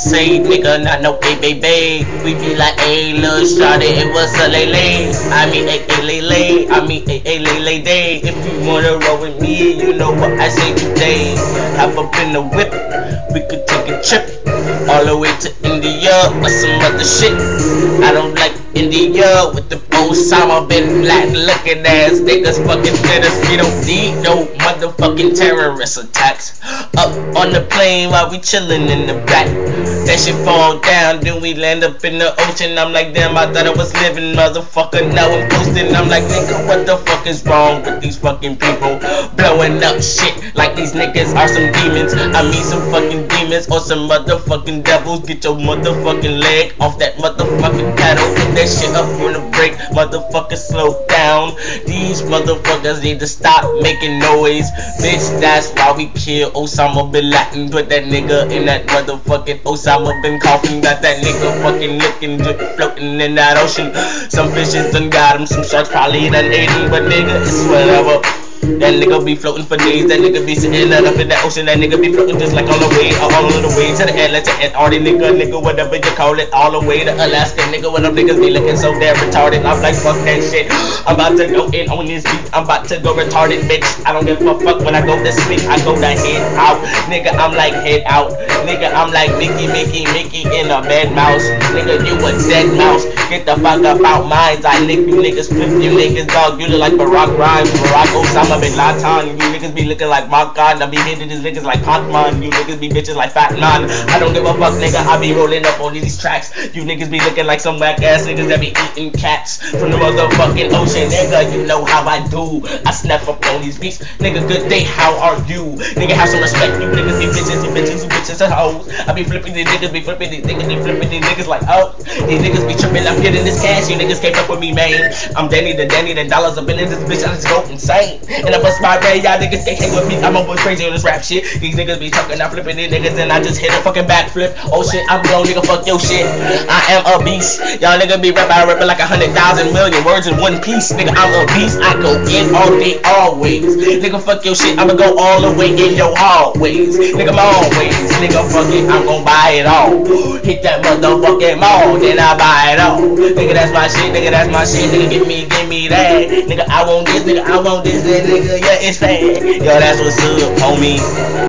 say, nigga, not no baby. We be like, hey, lil' shawty, it was a lay. I mean, lay. I mean, lay day. If you wanna roll with me, you know what I say today. Hop up in the whip, we could take a trip all the way to India or some other shit. I don't like India with the Osama bin Laden looking ass niggas fucking us. We don't need no motherfucking terrorist attacks. Up on the plane while we chillin' in the back. That shit fall down, then we land up in the ocean. I'm like, damn, I thought I was living, motherfucker. Now I'm coasting. I'm like, nigga, what the fuck is wrong with these fucking people blowing up shit like these niggas are some demons? I mean, some fucking demons or some motherfucking devils. Get your motherfucking leg off that motherfucking pedal. Put that shit up on the brake, motherfucker, slow down. These motherfuckers need to stop making noise. Bitch, that's why we kill Osama bin Laden. Put that nigga in that motherfucking Osama bin Coffin. Got that nigga fucking looking good floating in that ocean. Some fishes done got him, some sharks probably done ate him, but nigga, it's whatever. That nigga be floating for days. That nigga be sitting up in the ocean. That nigga be floating just like on the way, all the way to the Atlantic, Antarctic, nigga, whatever you call it, all the way to Alaska, nigga. When them niggas be looking so damn retarded, I'm like, fuck that shit. I'm about to go in on this beat. I'm about to go retarded, bitch. I don't give a fuck when I go to sleep. I go to head out, nigga. I'm like head out, nigga. I'm like Mickey in a bad mouse, nigga. You a dead mouse. Get the fuck up out mines. I lick you niggas, flip you niggas, dog. You look like Barack Rhymes, Barack Osama bin Laden. You niggas be looking like my god. I be hitting these niggas like Pac-Man. You niggas be bitches like Fat Man. I don't give a fuck, nigga. I be rolling up on these tracks. You niggas be looking like some whack ass niggas that be eating cats from the motherfucking ocean, nigga. You know how I do. I snap up on these beats, nigga. Good day, how are you? Nigga, have some respect. You niggas be bitches, you bitches and hoes. I be flipping these niggas, be flipping these niggas like, oh, these niggas be tripping. I'm getting this cash. You niggas can't fuck with me, man. I'm Danny, the dollars up in this bitch. I just go insane. And I bust my brain, y'all niggas can't hang with me. I'm almost crazy on this rap shit. These niggas be talking, I'm flipping these niggas, and I just hit a fucking backflip. Oh shit, I'm blown, nigga, fuck your shit. I am a beast. Y'all niggas be rapping like 100,000 million words in one piece. Nigga, I'm a beast. I go in all day, always. Nigga, fuck your shit. I'ma go all the way in your hallways. Nigga, I'm always. Nigga, fuck it, I'm gon' buy it all. Hit that motherfucking mall, then I buy it all. Nigga, that's my shit. Nigga, that's my shit. Nigga, give me that. Nigga, I want this. Nigga, I want this. Nigga, yeah, it's fat. Yo, that's what's up, homie.